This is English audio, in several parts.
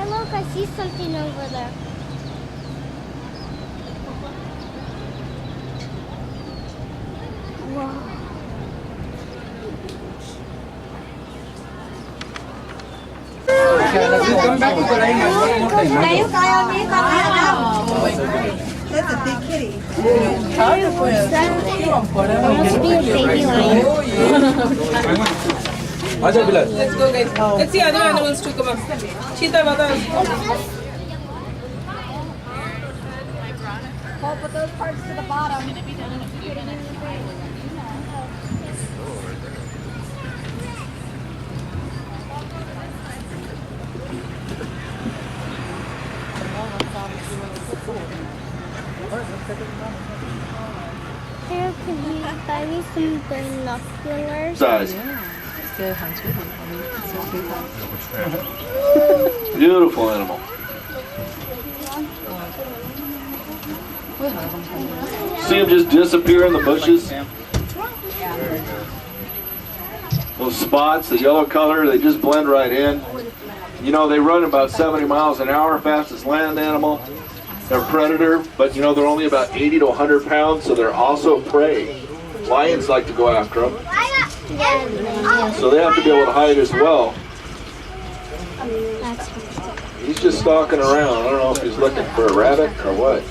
look, I see something over there. Wow. That's a big kitty. That must be a baby lion. Let's go, guys. Let's see other animals too. Come on. Cheetah, Vada. Oh, put those parts to the bottom. Here, could you buy me some binoculars? Size. Beautiful animal. See him just disappear in the bushes? Those spots, the yellow color, they just blend right in. You know, they run about 70 miles an hour, fastest land animal. They're a predator, but you know, they're only about 80 to 100 pounds, so they're also prey. Lions like to go after them. So they have to be able to hide as well. He's just stalking around. I don't know if he's looking for a rabbit or what.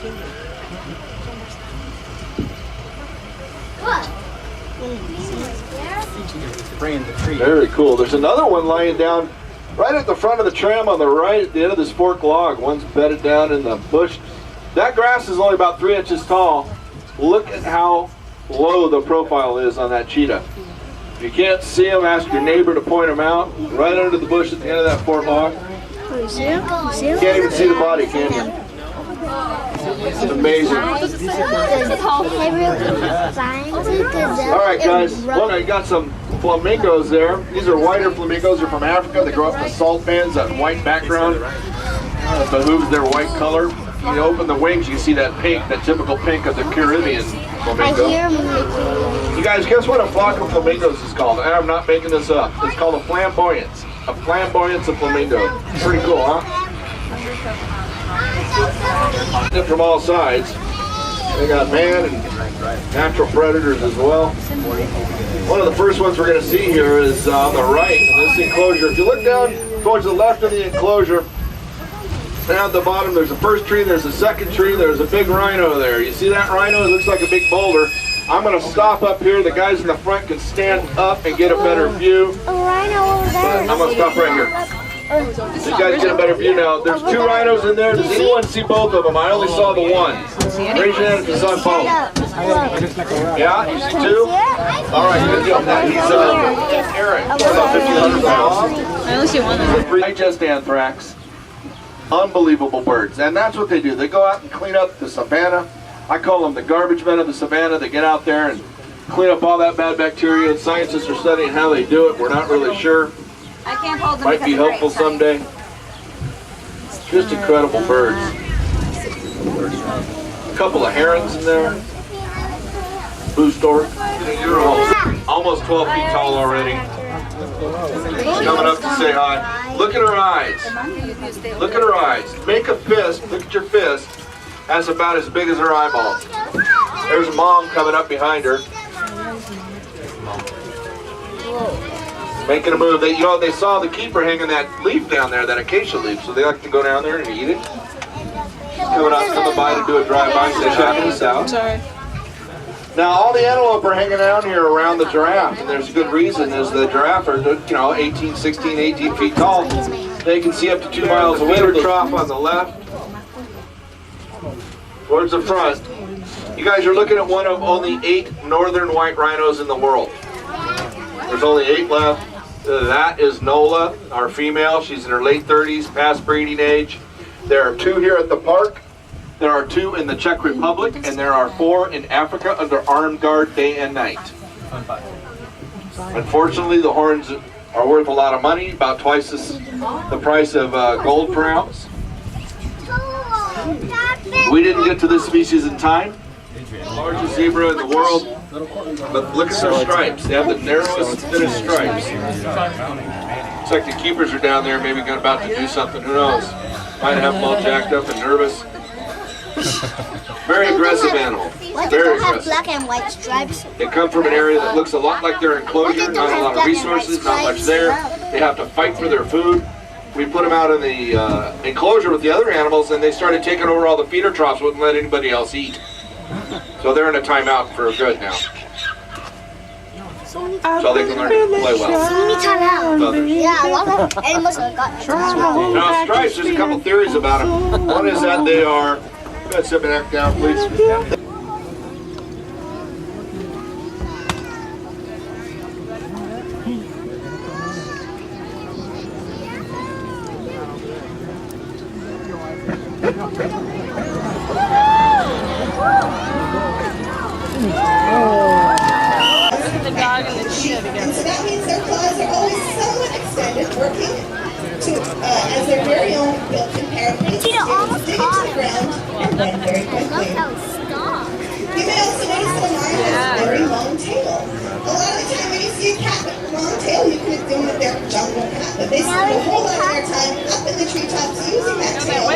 Very cool. There's another one lying down right at the front of the tram on the right at the end of this fork log. One's bedded down in the bush. That grass is only about 3 inches tall. Look at how low the profile is on that cheetah. If you can't see him, ask your neighbor to point him out. Right under the bush at the end of that fork log. You see him? You see him? Can't even see the body, can you? It's amazing. All right, guys. Look, I got some flamingos there. These are whiter flamingos. They're from Africa. They grow up in the salt pans, that white background. Behooves their white color. You open the wings, you see that pink, that typical pink of the Caribbean flamingo. I hear him. You guys, guess what a flock of flamingos is called? And I'm not making this up. It's called a flamboyance. A flamboyance of flamingo. Pretty cool, huh? From all sides. They got man and natural predators as well. One of the first ones we're going to see here is on the right in this enclosure. If you look down towards the left of the enclosure, down at the bottom, there's the first tree, there's the second tree, there's a big rhino there. You see that rhino? It looks like a big boulder. I'm going to stop up here. The guys in the front can stand up and get a better view. A rhino over there. I'm going to stop right here. So you guys get a better view now. There's 2 rhinos in there. Does anyone see both of them? I only saw the one. Raise your hand if you saw both. Yeah? You see 2? All right, good deal. He's Eric. About 1,500 pounds. I only see one. Digest anthrax. Unbelievable birds. And that's what they do. They go out and clean up the savannah. I call them the garbage men of the savannah. They get out there and clean up all that bad bacteria. And scientists are studying how they do it. We're not really sure. I can't hold them. Might be helpful someday. Just incredible birds. A couple of herons in there. Blue stork. You're almost 12 feet tall already. She's coming up to say hi. Look at her eyes. Look at her eyes. Make a fist. Look at your fist. That's about as big as her eyeballs. There's mom coming up behind her. Making a move. They, you know, they saw the keeper hanging that leaf down there, that acacia leaf, so they like to go down there and eat it. She's coming by to do a drive-by, say checking us out. Sorry. Now, all the antelope are hanging out here around the giraffe, and there's a good reason, is the giraffe are, you know, 18 feet tall. They can see up to 2 miles away. Feeder trough on the left. Towards the front. You guys are looking at one of only 8 northern white rhinos in the world. There's only 8 left. That is Nola, our female. She's in her late 30s, past breeding age. There are 2 here at the park. There are 2 in the Czech Republic, and there are 4 in Africa under armed guard day and night. Unfortunately, the horns are worth a lot of money, about twice the price of gold per ounce. We didn't get to this species in time. Largest zebra in the world. But look at their stripes. They have the narrowest, thinnest stripes. Looks like the keepers are down there, maybe about to do something. Who knows? Might have them all jacked up and nervous. Very aggressive animal. Why do Very they have aggressive. black and white stripes? They come from an area that looks a lot like their enclosure, not a lot of resources, not much there. They have to fight for their food. We put them out in the enclosure with the other animals, and they started taking over all the feeder troughs, wouldn't let anybody else eat. So they're in a timeout for good now. So they can learn to play well. So many time out. Others. Yeah, a lot of animals have got time. Now, stripes, there's a couple theories about them. One is that they are... Go ahead, sit back down, please. The dog and the cheetah together. And so that means their claws are always somewhat extended, working to as their very own built-in paraphrase. Cheetah almost dig caught into the ground and run very quickly. Stop. You may also notice the lion has a very long tail. A lot of the time when you see a cat with a long tail, you can assume that they're a jungle cat, but they spend a whole lot of their time up in the treetops using that tail